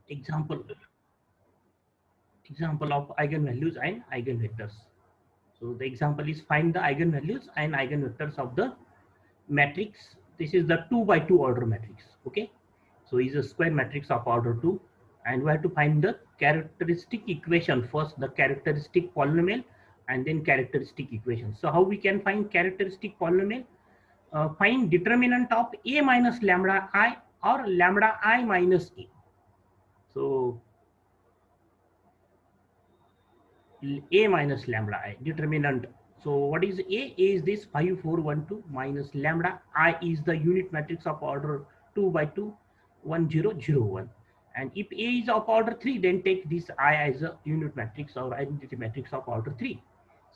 example of eigenvalues and eigenvectors. So the example is find the eigenvalues and eigenvectors of the matrix. This is the 2 by 2 order matrix. Okay, so it's a square matrix of order 2, and we have to find the characteristic equation first, the characteristic polynomial, and then characteristic equation. So how we can find characteristic polynomial? Find determinant of a minus lambda I or lambda I minus a. So a minus lambda I determinant. So what is a? A is this 5412 minus lambda I is the unit matrix of order 2 by 2 1001. And if a is of order 3, then take this I as a unit matrix or identity matrix of order 3.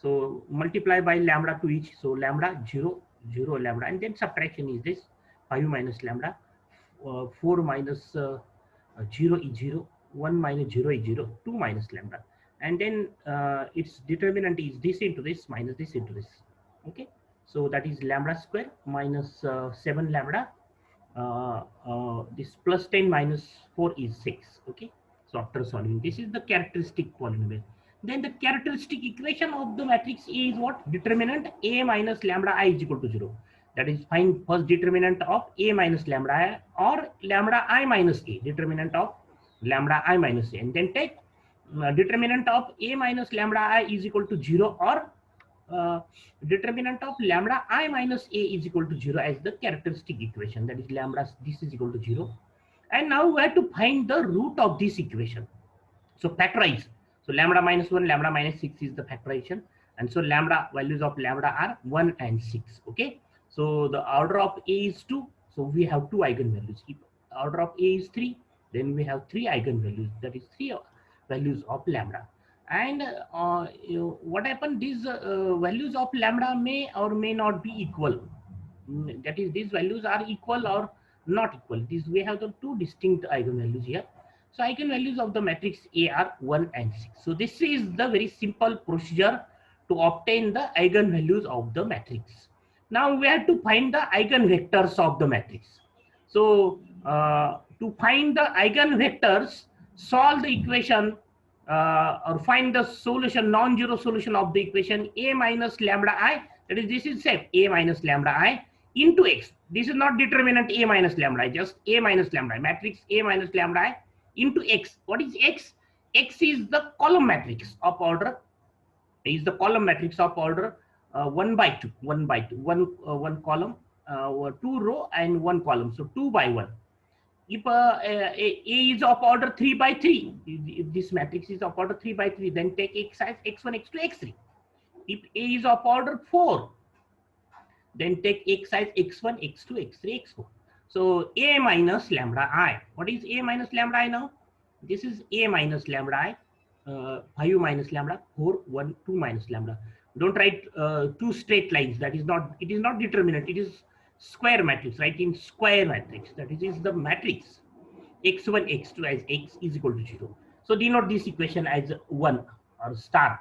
So multiply by lambda to each. So lambda 0 0 lambda, and then subtraction is this 5 minus lambda, 4 minus 0 is 0, 1 minus 0 is 0, 2 minus lambda, and then its determinant is this into this minus this into this. Okay, so that is lambda square minus 7 lambda, this plus 10 minus 4 is 6. Okay, so after solving, this is the characteristic polynomial. Then the characteristic equation of the matrix A is what? Determinant A minus lambda I is equal to 0. That is, find first determinant of A minus lambda I or lambda I minus A, determinant of lambda I minus A, and then take determinant of A minus lambda I is equal to 0 or determinant of lambda I minus A is equal to 0 as the characteristic equation. That is lambda this is equal to 0. And now we have to find the root of this equation. So factorize. So lambda minus 1, lambda minus 6 is the factorization. And so lambda values of lambda are 1 and 6. Okay. So the order of A is 2. So we have 2 eigenvalues. If order of A is 3, then we have 3 eigenvalues. That is 3 values of lambda. And what happened? These values of lambda may or may not be equal. That is, these values are equal or not equal. These we have the 2 distinct eigenvalues here. So eigenvalues of the matrix A are 1 and 6. So this is the very simple procedure to obtain the eigenvalues of the matrix. Now we have to find the eigenvectors of the matrix. So to find the eigenvectors, solve the equation or find the solution, non-zero solution of the equation A minus lambda I. That is, this is same A minus lambda I into X. This is not determinant A minus lambda I, just A minus lambda I, matrix A minus lambda I into X. What is X? X is the column matrix of order, is the column matrix of order 1 by 2, 1 by 2, one column, 2 row and 1 column, so 2 by 1. If A is of order 3 by 3, if this matrix is of order 3 by 3, then take X as x1, x2, x3. If A is of order 4, then take X as x1, x2, x3, x4. So A minus lambda I. What is A minus lambda I now? This is A minus lambda I, 5 minus lambda, 4, 1, 2 minus lambda. Don't write 2 straight lines. That is not, it is not determinant. It is square matrix, right? In square matrix, that is the matrix x1, x2 as x is equal to 0. So denote this equation as 1 or star.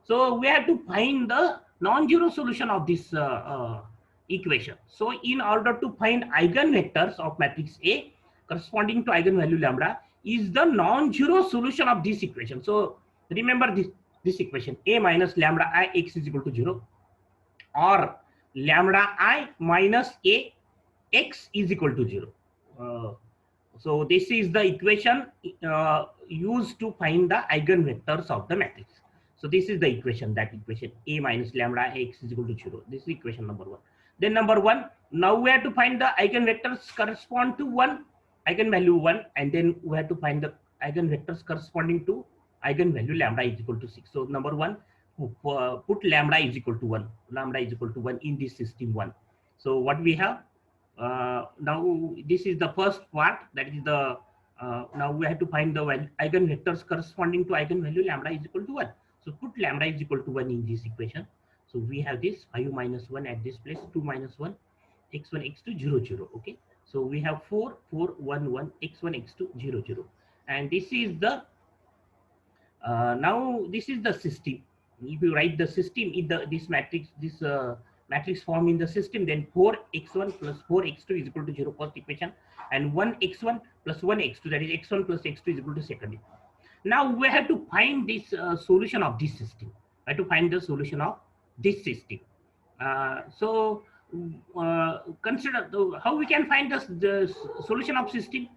So we have to find the non-zero solution of this equation. So in order to find eigenvectors of matrix A corresponding to eigenvalue lambda is the non-zero solution of this equation. So remember this equation, A minus lambda I x is equal to 0 or lambda I minus A x is equal to 0. So this is the equation used to find the eigenvectors of the matrix. So this is the equation, that equation A minus lambda x is equal to 0. This is equation number 1. Then number 1, now we have to find the eigenvectors correspond to 1, eigenvalue 1, and then we have to find the eigenvectors corresponding to eigenvalue lambda is equal to 6. So number 1, put lambda is equal to 1. Lambda is equal to 1 in this system 1. So what we have, now this is the first part, that is the, now we have to find the eigenvectors corresponding to eigenvalue lambda is equal to 1. So put lambda is equal to 1 in this equation. So we have this 5 minus 1 at this place, 2 minus 1, x1, x2, 0, 0. Okay. So we have 4, 4, 1, 1, x1, x2, 0, 0. And this is the, now this is the system. If you write the system in the this matrix, this matrix form in the system, then 4x1 plus 4x2 is equal to 0, first equation, and 1x1 plus 1 x2, that is x1 plus x2 is equal to second equation. Now we have to find this solution of this system. I have to find the solution of this system. Consider how we can find the solution of system.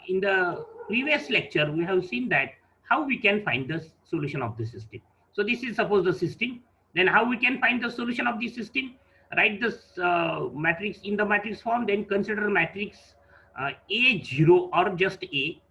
In the previous lecture, we have seen that how we can find the solution of the system. So this is suppose the system. Then how we can find the solution of the system? Write this matrix in the matrix form. Then consider matrix A0 or just A.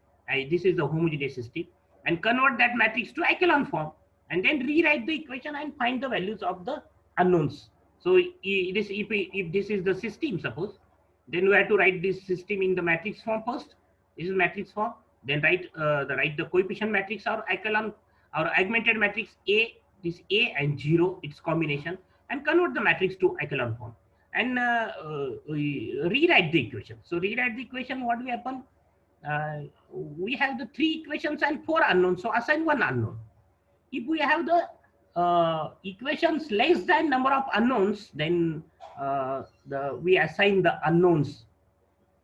This is the homogeneous system, and convert that matrix to echelon form, and then rewrite the equation and find the values of the unknowns. So if this is the system, suppose, then we have to write this system in the matrix form first. This is matrix form. Then write the coefficient matrix or echelon or augmented matrix A. This A and 0, its combination, and convert the matrix to echelon form, and rewrite the equation. So rewrite the equation. What will happen? We have the 3 equations and 4 unknowns. So assign 1 unknown. If we have the equations less than number of unknowns, then we assign the unknowns.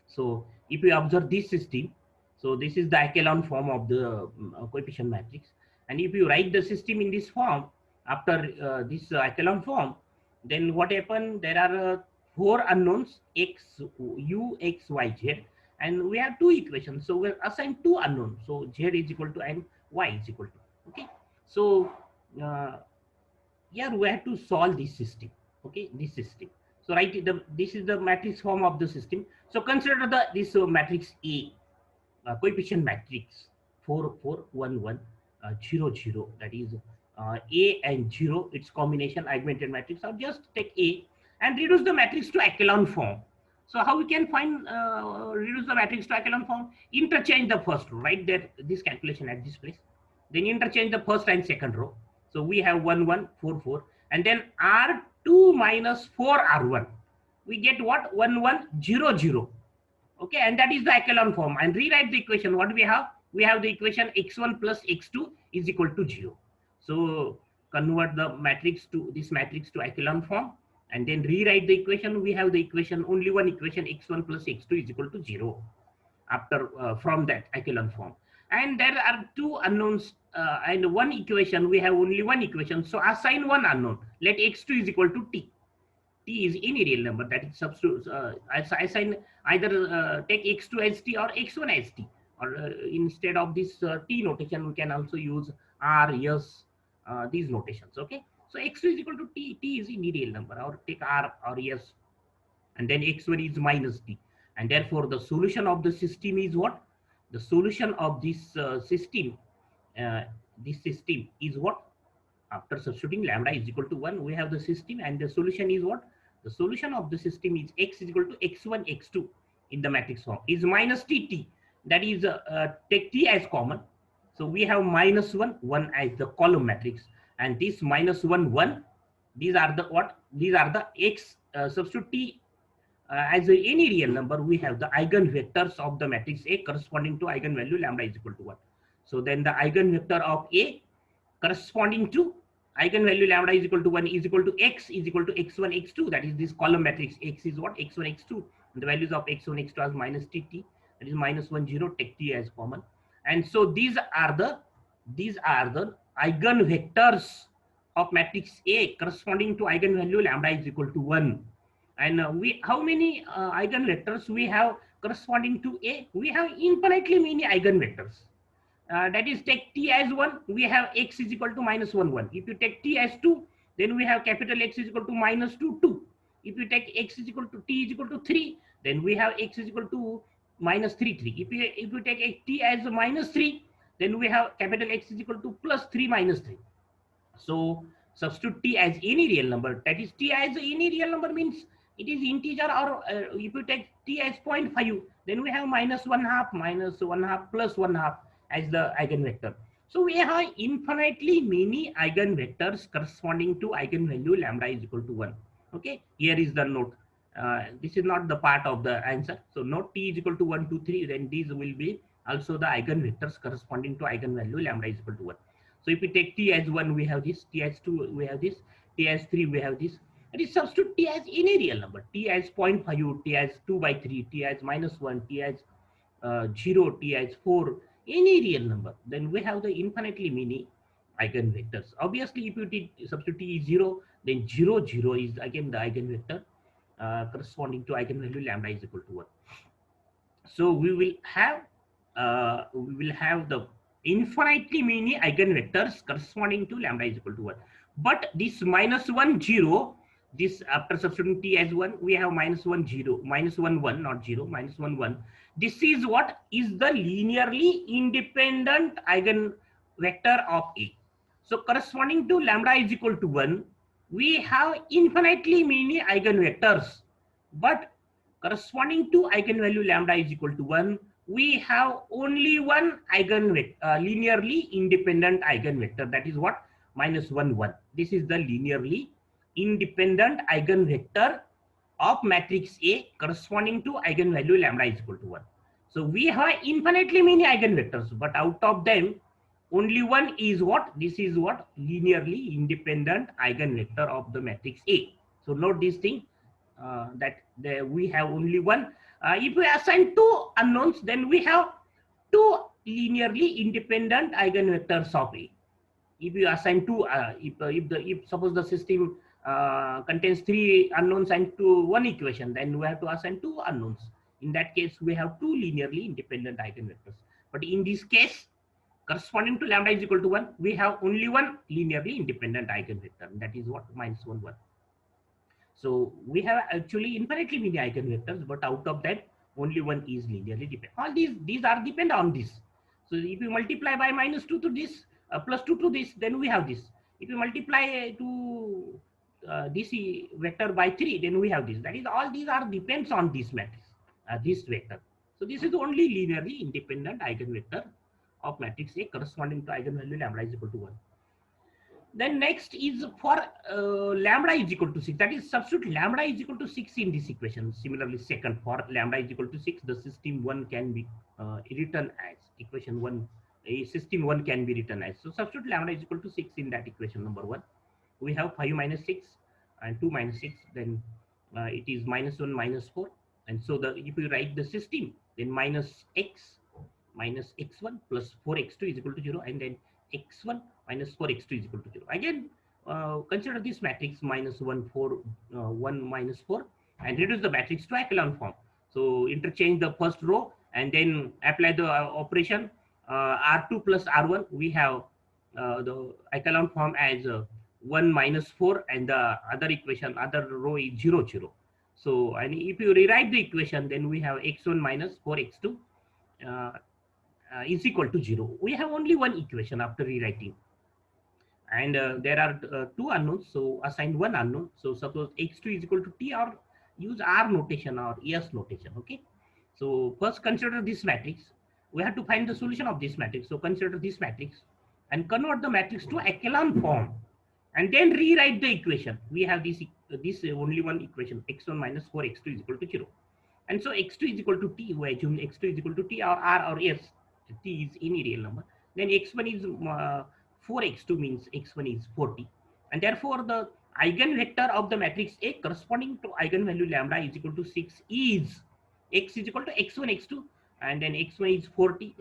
So if we observe this system, so this is the echelon form of the coefficient matrix. And if you write the system in this form, after this echelon form, then what happen? There are 4 unknowns, x, u, x, y, z, and we have 2 equations. So we'll assign 2 unknowns. So z is equal to and y is equal to. Okay. So here we have to solve this system. Okay, this system. So write this is the matrix form of the system. So consider this matrix A, coefficient matrix 4 4 1 1 0 0. That is A and 0, its combination augmented matrix. Or just take A and reduce the matrix to echelon form. So how we can find reduce the matrix to echelon form? Interchange the first row. Write this calculation at this place. Then interchange the first and second row. So we have 1 1 4 4, and then R2 minus 4 R1. We get what? 1 1 0 0. Okay, and that is the echelon form. And rewrite the equation. What we have? We have the equation x1 plus x2 is equal to 0. So convert the matrix to this matrix to echelon form, and then rewrite the equation. We have the equation, only one equation, x1 plus x2 is equal to 0 after from that echelon form. And there are 2 unknowns and 1 equation. We have only 1 equation. So assign 1 unknown. Let x2 is equal to t. T is any real number, that is substitute. Assign either take x2 as t or x1 as t. Or instead of this t notation, we can also use r, s, these notations. Okay. So x2 is equal to t. T is any real number, or take r or s, and then x1 is minus t. And therefore the solution of the system is what? The solution of this system is what? After substituting lambda is equal to 1, we have the system, and the solution is what? The solution of the system is x is equal to x1 x2 in the matrix form is minus t. That is take t as common. So we have minus 1 1 as the column matrix, and this minus 1 1, these are the what? These are the x. Substitute t as any real number. We have the eigenvectors of the matrix A corresponding to eigenvalue lambda is equal to 1. So then the eigenvector of A corresponding to eigenvalue lambda is equal to 1 is equal to x is equal to x1 x2. That is this column matrix. X is what? x1 x2. And the values of x1 x2 as minus t. That is minus 1 0. Take t as common. And so these are the eigenvectors of matrix A corresponding to eigenvalue lambda is equal to 1. And how many eigenvectors we have corresponding to A? We have infinitely many eigenvectors. That is, take t as 1, we have x is equal to minus 1 1. If you take t as 2, then we have capital X is equal to minus 2 2. If you take x is equal to t is equal to 3, then we have x is equal to minus 3 3. If you take t as minus 3, then we have capital X is equal to plus 3 minus 3. So substitute t as any real number. That is, t as any real number means it is integer, or if you take t as 0.5, then we have minus 1/2 plus 1/2 as the eigenvector. So we have infinitely many eigenvectors corresponding to eigenvalue lambda is equal to 1. Okay, here is the note. This is not the part of the answer. So note t is equal to 1 2 3, then these will be also the eigenvectors corresponding to eigenvalue lambda is equal to 1. So if we take t as 1, we have this, t as 2, we have this, t as 3, we have this. It is substitute t as any real number, t as 0.5, t as 2/3, t as minus 1, t as 0, t as 4, any real number, then we have the infinitely many eigenvectors. Obviously, if you substitute t is 0, then 0, 0 is again the eigenvector corresponding to eigenvalue lambda is equal to 1. So we will have the infinitely many eigenvectors corresponding to lambda is equal to 1. But this minus 1 0, this after substituting t as 1, we have minus 1 0, minus 1 1, not 0, minus 1 1. This is what is the linearly independent eigenvector of A. So corresponding to lambda is equal to 1, we have infinitely many eigenvectors, but corresponding to eigenvalue lambda is equal to 1, we have only one eigenvector, linearly independent eigenvector, that is what, minus 1 1. This is the linearly independent eigenvector of matrix A corresponding to eigenvalue lambda is equal to 1. So we have infinitely many eigenvectors, but out of them only one is what, this is what, linearly independent eigenvector of the matrix A. So note this thing, that we have only one. If we assign two unknowns, then we have two linearly independent eigenvectors of A. If you assign two, if suppose the system contains three unknowns and one equation, then we have to assign two unknowns. In that case, we have two linearly independent eigenvectors. But in this case, corresponding to lambda is equal to 1, we have only one linearly independent eigenvector. That is what, minus 1 1. So we have actually infinitely many eigenvectors, but out of that, only one is linearly dependent. All these are depend on this. So if you multiply by minus 2 to this, plus 2 to this, then we have this. If you multiply to this vector by 3, then we have this. That is, all these are depends on this matrix, this vector. So this is the only linearly independent eigenvector of matrix A corresponding to eigenvalue lambda is equal to 1. Then next is for lambda is equal to 6. That is, substitute lambda is equal to 6 in this equation. Similarly, second, for lambda is equal to 6, the system 1 can be written as equation 1. A system 1 can be written as. So substitute lambda is equal to 6 in that equation number 1. We have 5 minus 6 and 2 minus 6. Then it is minus 1 minus 4. And so if you write the system, then minus x minus x1 plus 4x2 is equal to 0, and then x1 minus 4x2 is equal to 0. Again, consider this matrix minus 1 4 1 minus 4 and reduce the matrix to echelon form. So interchange the first row and then apply the operation r2 plus r1. We have the echelon form as 1 minus 4, and the other equation, other row is 0 0. So, and if you rewrite the equation, then we have x1 minus 4x2 is equal to 0. We have only one equation after rewriting, and there are two unknowns, so assign one unknown. So suppose x2 is equal to t, or use r notation or s notation. Okay, so first consider this matrix. We have to find the solution of this matrix. So consider this matrix and convert the matrix to echelon form, and then rewrite the equation. We have this only one equation, x1 minus 4x2 is equal to 0. And so x2 is equal to t, we assume x2 is equal to t or r or s. T is any real number. Then x1 is 4x2 means x1 is 40. And therefore the eigenvector of the matrix A corresponding to eigenvalue lambda is equal to 6 is x is equal to x1 x2, and then x1 is 40,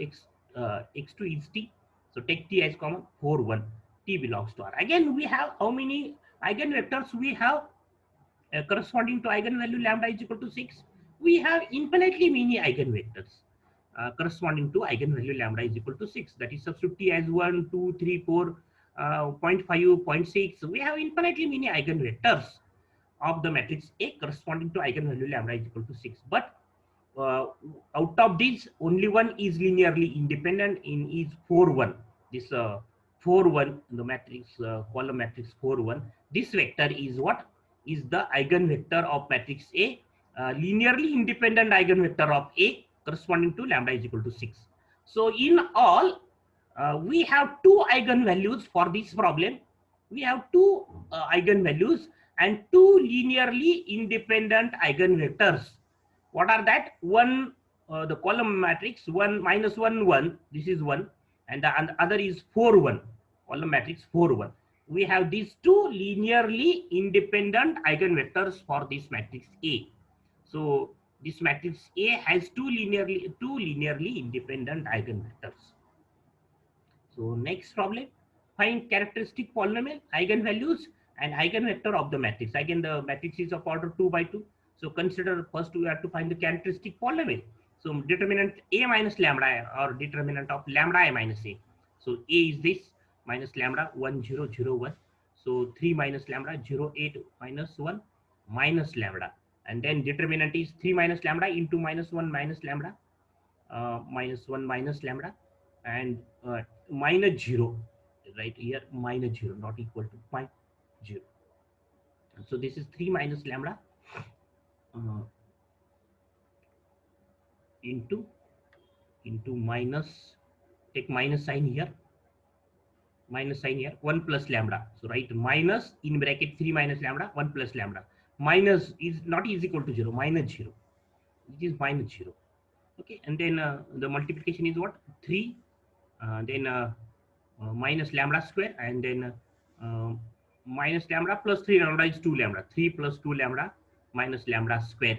x2 is t. So take t as common, 4 1, t belongs to r. Again, we have how many eigenvectors we have corresponding to eigenvalue lambda is equal to 6. We have infinitely many eigenvectors corresponding to eigenvalue lambda is equal to 6. That is, substitute t as 1 2 3 4 0.5 0.6. We have infinitely many eigenvectors of the matrix A corresponding to eigenvalue lambda is equal to 6. But out of these, only one is linearly independent in is 4 1. This 4 1, the matrix column matrix 4 1. This vector is what is the eigenvector of matrix A, linearly independent eigenvector of A corresponding to lambda is equal to 6. So in all, we have two eigenvalues for this problem. We have two eigenvalues and two linearly independent eigenvectors. What are that? One, the column matrix 1 minus 1 1. This is 1, and the other is 4 1. Column matrix 4 1. We have these two linearly independent eigenvectors for this matrix A. So This matrix A has two linearly independent eigenvectors. So next problem, find characteristic polynomial, eigenvalues, and eigenvector of the matrix. Again, the matrix is of order 2 by 2. So consider first we have to find the characteristic polynomial. So determinant A minus lambda or determinant of lambda I minus A. So A is this minus lambda 1 0 0 1. So 3 minus lambda 0 8 minus 1 minus lambda. And then determinant is 3 minus lambda into minus 1 minus lambda minus 1 minus lambda and minus 0 right here minus 0 not equal to 0. So this is 3 minus lambda uh, into minus, take minus sign here 1 plus lambda. So right minus in bracket 3 minus lambda 1 plus lambda minus is not is equal to 0 minus 0, it is minus 0. Okay, and then the multiplication is what 3 then minus lambda square and then minus lambda plus 3 lambda is 2 lambda, 3 plus 2 lambda minus lambda square.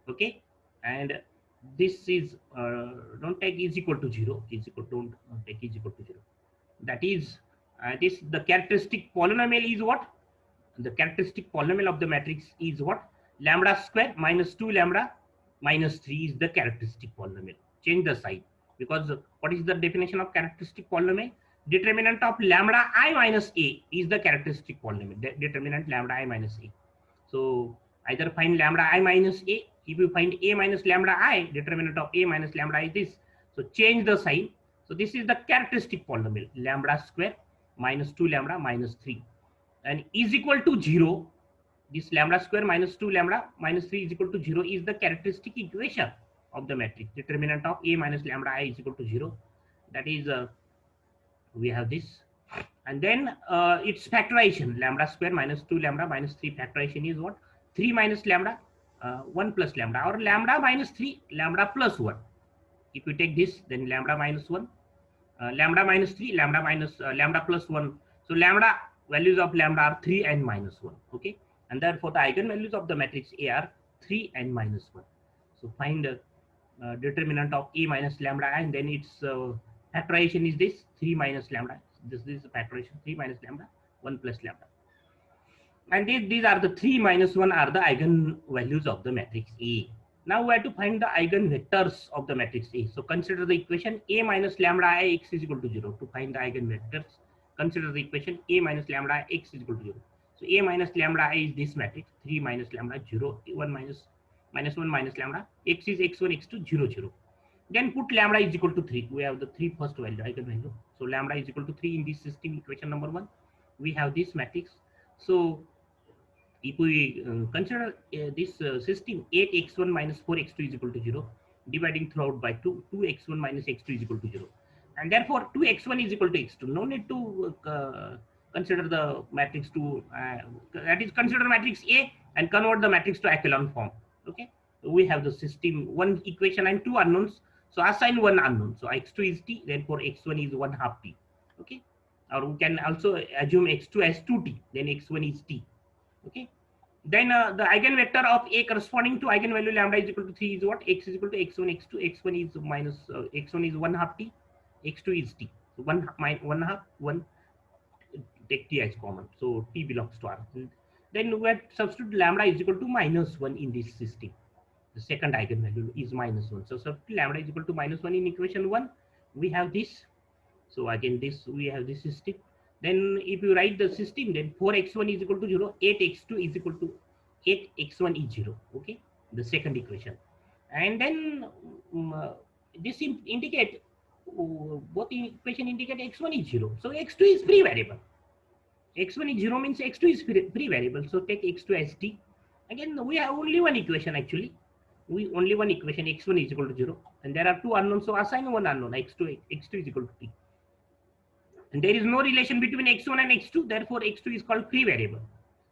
Okay, and this is don't take is equal to 0, is equal to, don't take is equal to 0. That is this the characteristic polynomial is what, the characteristic polynomial of the matrix is what, lambda square minus 2 lambda minus 3 is the characteristic polynomial. Change the sign, because what is the definition of characteristic polynomial? Determinant of lambda I minus A is the characteristic polynomial, determinant lambda I minus A. So either find lambda I minus A. If you find A minus lambda I, determinant of A minus lambda is this. So change the sign. So this is the characteristic polynomial, lambda square minus 2 lambda minus 3 and is equal to 0. This lambda square minus 2 lambda minus 3 is equal to 0 is the characteristic equation of the matrix. Determinant of A minus lambda I is equal to 0. That is, we have this. And then its factorization, lambda square minus 2 lambda minus 3 factorization is what? 3 minus lambda 1 plus lambda, or lambda minus 3 lambda plus 1. If you take this, then lambda minus 1, lambda minus 3, lambda minus lambda plus 1. So lambda values of lambda are 3 and minus 1. Okay, and therefore the eigenvalues of the matrix A are 3 and minus 1. So find the determinant of A minus lambda, and then its factorization is this 3 minus lambda. This is the factorization 3 minus lambda 1 plus lambda. And these are the 3 minus 1 are the eigenvalues of the matrix A. Now we have to find the eigenvectors of the matrix A. So consider the equation A minus lambda I x is equal to 0. To find the eigenvectors, consider the equation A minus lambda I x is equal to 0. So A minus lambda I is this matrix, 3 minus lambda 0, 1 minus 1 minus lambda, x is x1, x2, 0, 0. Then put lambda is equal to 3. We have the 3 first value, eigenvalue. So lambda is equal to 3 in this system equation number 1. We have this matrix. So if we consider this system 8x1 minus 4x2 is equal to 0, dividing throughout by 2, 2x1 minus x2 is equal to 0. And therefore 2x1 is equal to x2. No need to consider the matrix to, that is consider matrix A and convert the matrix to echelon form. Okay, we have the system, one equation and two unknowns. So assign one unknown. So x2 is t, therefore x1 is 1 half t. Okay, or we can also assume x2 as 2t, then x1 is t. Okay, then the eigenvector of A corresponding to eigenvalue lambda is equal to 3 is what? X is equal to x1, x2, x1 is minus x1 is 1 half t, x2 is t. So 1 half 1, take t as common. So t belongs to R. Then we have substitute lambda is equal to minus 1 in this system. The second eigenvalue is minus 1. So substitute lambda is equal to minus 1 in equation 1. We have this. So again, this we have this system. Then if you write the system, then 4x1 is equal to 0, 8x2 is equal to 8x1 is 0. Okay, the second equation. And then this indicate both equation indicate x1 is 0. So x2 is free variable. x1 is 0 means x2 is free variable. So take x2 as t. Again, we have only one equation actually. We only one equation, x1 is equal to 0. And there are two unknowns. So assign one unknown, x2 is equal to t. And there is no relation between x1 and x2, therefore x2 is called free variable.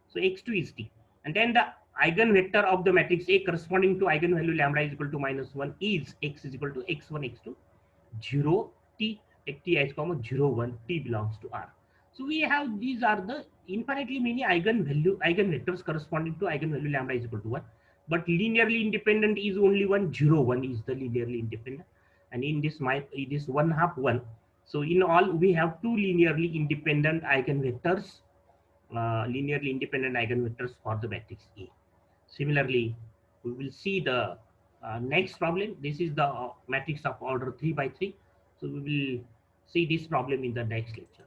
So x2 is t. And then the eigenvector of the matrix A corresponding to eigenvalue lambda is equal to minus 1 is x is equal to x1, x2, 0, t, take t as comma 0, 1, t belongs to R. So we have, these are the infinitely many eigenvectors corresponding to eigenvalue lambda is equal to 1. but linearly independent is only one. 0 1 is the linearly independent, and in this my it is 1/2 1. So in all we have two linearly independent eigenvectors, linearly independent eigenvectors for the matrix A. Similarly, we will see the next problem. This is the matrix of order 3 by 3. So we will see this problem in the next lecture.